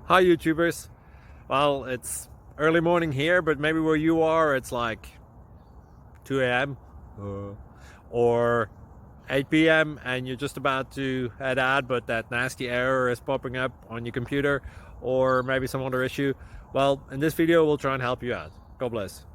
Hi YouTubers. Well, it's early morning here, but maybe where you are it's like 2 a.m. Or 8 p.m. and you're just about to head out, but that nasty error is popping up on your computer, or maybe some other issue. Well, in this video we'll try and help you out. God bless.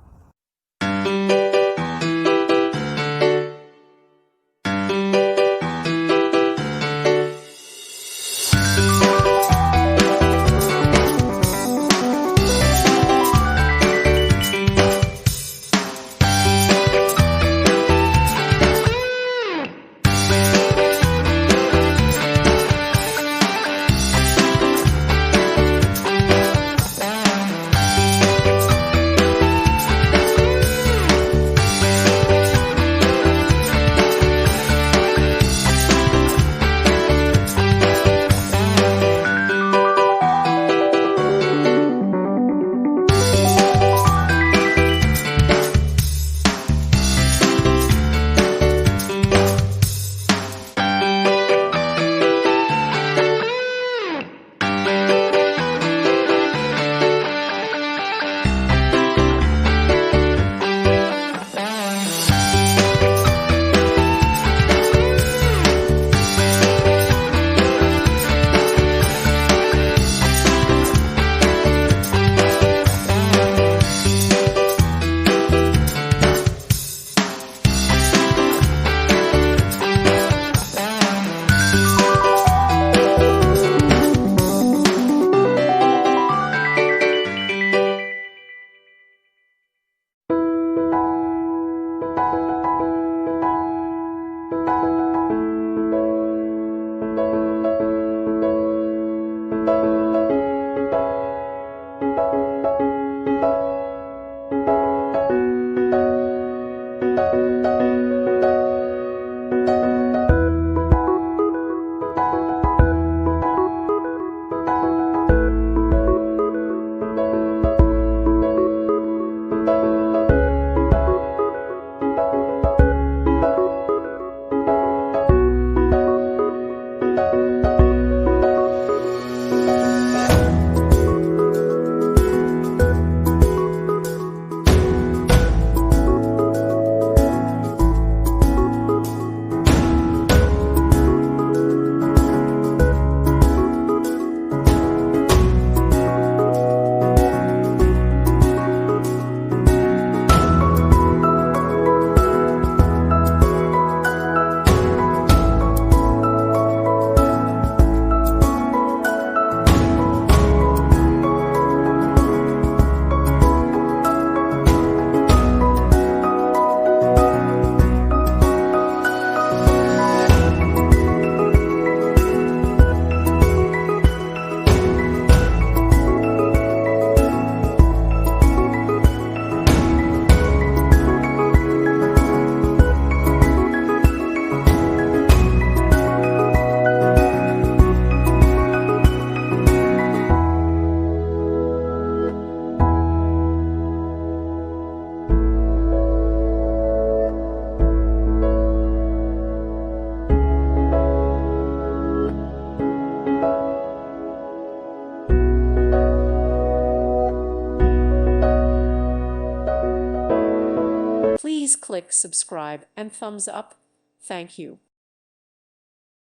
Please click subscribe and thumbs up. Thank you.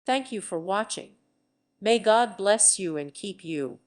Thank you for watching. May God bless you and keep you.